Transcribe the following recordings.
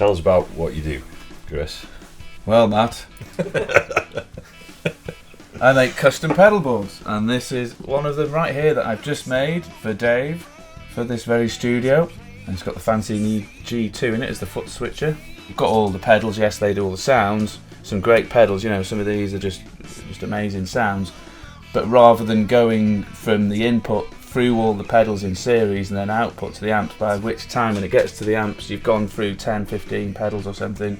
Tell us about what you do, Chris. Well, Matt, I make custom pedal boards, and this is one of them right here that I've just made for Dave for this very studio. And it's got the fancy Hinged G2 in it as the foot switcher. We've got all the pedals, yes, they do all the sounds. Some great pedals, you know, some of these are just amazing sounds. But rather than going from the input through all the pedals in series and then output to the amps, by which time when it gets to the amps you've gone through 10, 15 pedals or something,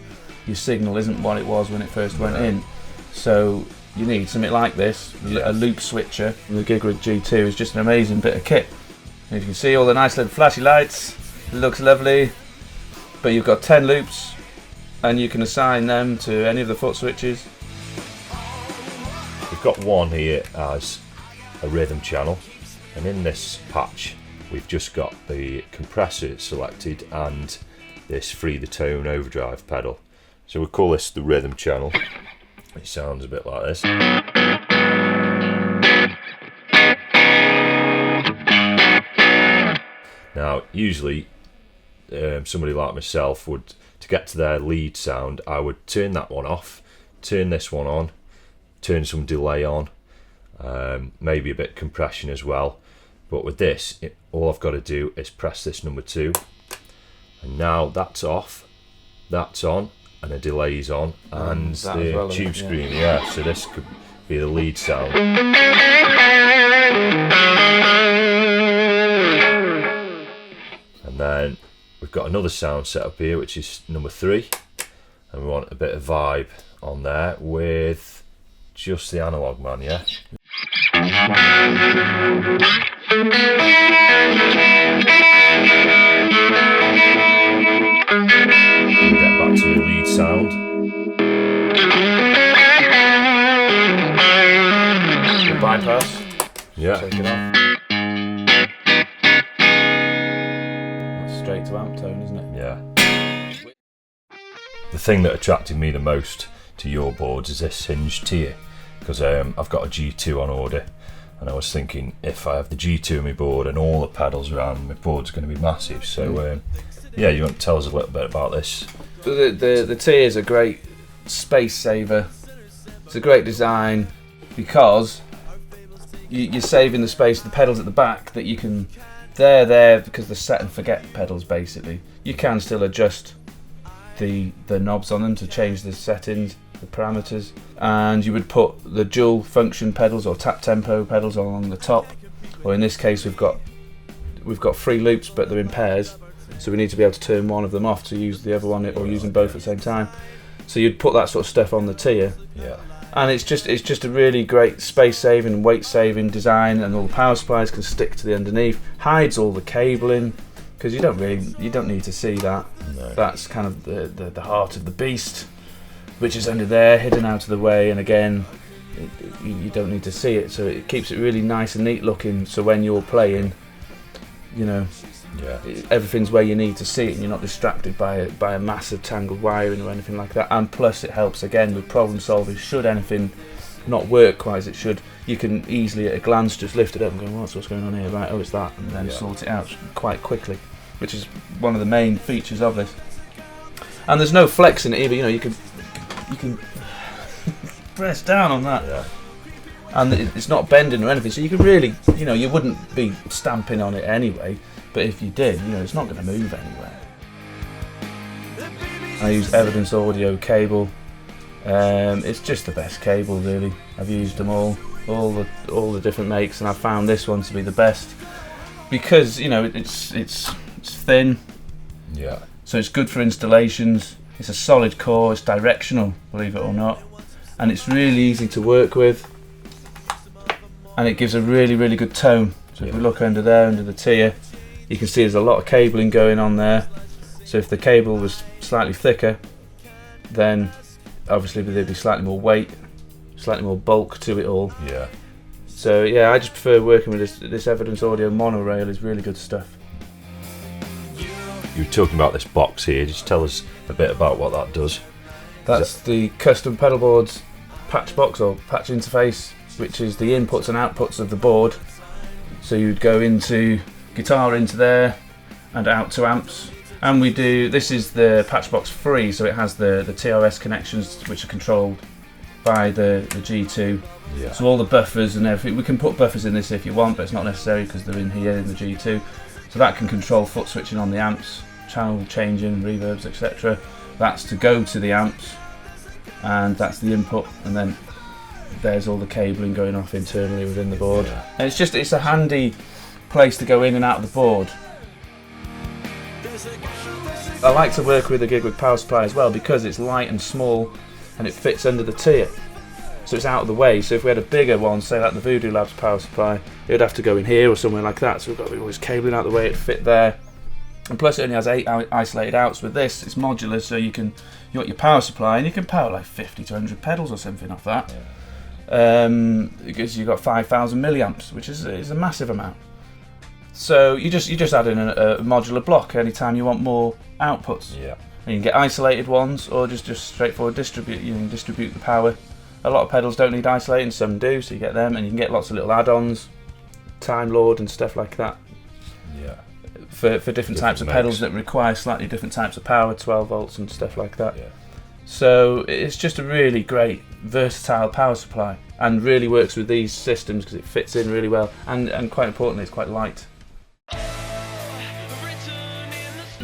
your signal isn't what it was when it first went in. So you need something like this, a loop switcher. The GigRig G2 is just an amazing bit of kit. And you can see all the nice little flashy lights, it looks lovely, but you've got 10 loops and you can assign them to any of the foot switches. We've got one here as a rhythm channel, and in this patch we've just got the compressor selected and this free the tone overdrive pedal. So we'll call this the rhythm channel. It sounds a bit like this. Now usually somebody like myself would, to get to their lead sound, I would turn that one off, turn this one on, turn some delay on, maybe a bit of compression as well. But with this, all I've got to do is press this number 2, and now that's off, that's on, and the delay's on, and the well, tube screen, yeah, so this could be the lead sound. And then we've got another sound set up here, which is number 3, and we want a bit of vibe on there with just the analog man, yeah? Get back to the lead sound. The bypass. Yeah. Take it off. That's straight to amp tone, isn't it? Yeah. The thing that attracted me the most to your boards is this Hinged Tier, because I've got a G2 on order, and I was thinking if I have the G2 on my board and all the pedals around, my board's going to be massive. So yeah, you want to tell us a little bit about this? The Tier is a great space saver. It's a great design because you're saving the space. The pedals at the back that you can, they're there because they're set and forget pedals basically. You can still adjust the knobs on them to change the settings, the parameters, and you would put the dual function pedals or tap tempo pedals along the top, or in this case we've got 3 loops but they're in pairs, so we need to be able to turn one of them off to use the other one, or use them both at the same time. So you'd put that sort of stuff on the Tier, yeah, and it's just a really great space saving and weight saving design, and all the power supplies can stick to the underneath, hides all the cabling because you don't need to see that. No. That's kind of the heart of the beast, which is under there, hidden out of the way, and again, you don't need to see it, so it keeps it really nice and neat looking, so when you're playing, you know, yeah, everything's where you need to see it and you're not distracted by a massive tangled wiring or anything like that. And plus it helps again with problem solving. Should anything not work quite as it should, you can easily at a glance just lift it up and go, what's going on here, right, oh it's that, and then sort it out quite quickly, which is one of the main features of this. And there's no flex in it either, you know, you can press down on that, yeah, and it's not bending or anything, so you can really, you know, you wouldn't be stamping on it anyway, but if you did, you know, it's not going to move anywhere. I use Evidence Audio cable. It's just the best cable really. I've used them all the different makes, and I've found this one to be the best because, you know, it's thin, yeah, so it's good for installations. It's a solid core, it's directional, believe it or not, and it's really easy to work with, and it gives a really, really good tone. So if we look under there, under the Tier, you can see there's a lot of cabling going on there. So if the cable was slightly thicker, then obviously there'd be slightly more weight, slightly more bulk to it all. yeah. So yeah, I just prefer working with this Evidence Audio monorail. Is really good stuff. You were talking about this box here, just tell us a bit about what that does. That's the Custom Pedalboards patch box or patch interface, which is the inputs and outputs of the board. So you'd go into guitar into there and out to amps, And we do, this is the Patchbox free, so it has the TRS connections which are controlled by the G2. Yeah. So all the buffers and everything, we can put buffers in this if you want, but it's not necessary because they're in here in the G2. So that can control foot switching on the amps, channel changing, reverbs, etc. That's to go to the amps, and that's the input, and then there's all the cabling going off internally within the board. Yeah. And it's a handy place to go in and out of the board. I like to work with the GigRig Power Supply as well because it's light and small and it fits under the tier. So it's out of the way. So if we had a bigger one, say like the Voodoo Labs Power Supply, it would have to go in here or somewhere like that. So we've got all this cabling out of the way, it'd fit there. And plus it only has 8 isolated outs. With this, it's modular, so you got your power supply and you can power like 50 to 100 pedals or something off that. Yeah. Because you've got 5,000 milliamps, which is a massive amount. So you just add in a modular block anytime you want more outputs. Yeah. And you can get isolated ones or just straightforward distribute. You can distribute the power. A lot of pedals don't need isolating, some do, so you get them, and you can get lots of little add-ons, Time Lord and stuff like that. Yeah. For different types of pedals that require slightly different types of power, 12 volts and stuff like that. Yeah. So it's just a really great, versatile power supply, and really works with these systems because it fits in really well, and quite importantly, it's quite light.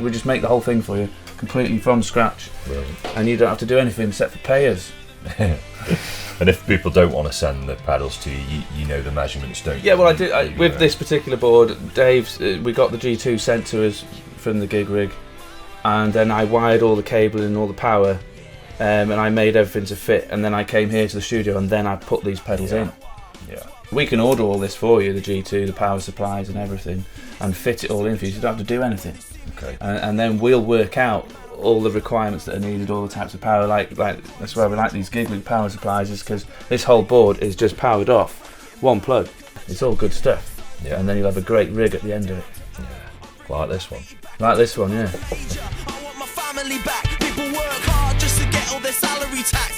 We just make the whole thing for you, completely from scratch. Brilliant. And you don't have to do anything except for payers. And if people don't want to send the pedals to you, you know the measurements, don't you? Yeah, well, I did. With this particular board, Dave's, we got the G2 sent to us from the GigRig, and then I wired all the cabling and all the power, and I made everything to fit, and then I came here to the studio, and then I put these pedals in. Yeah. We can order all this for you, the G2, the power supplies and everything, and fit it all in for you, so you don't have to do anything. Okay. And then we'll work out all the requirements that are needed, all the types of power, like that's why we like these GigRig power supplies, is because this whole board is just powered off, one plug. It's all good stuff. Yeah. And then you'll have a great rig at the end of it. Yeah. Like this one. Like this one, yeah. I want my family back. People work hard just to get all their salary tax.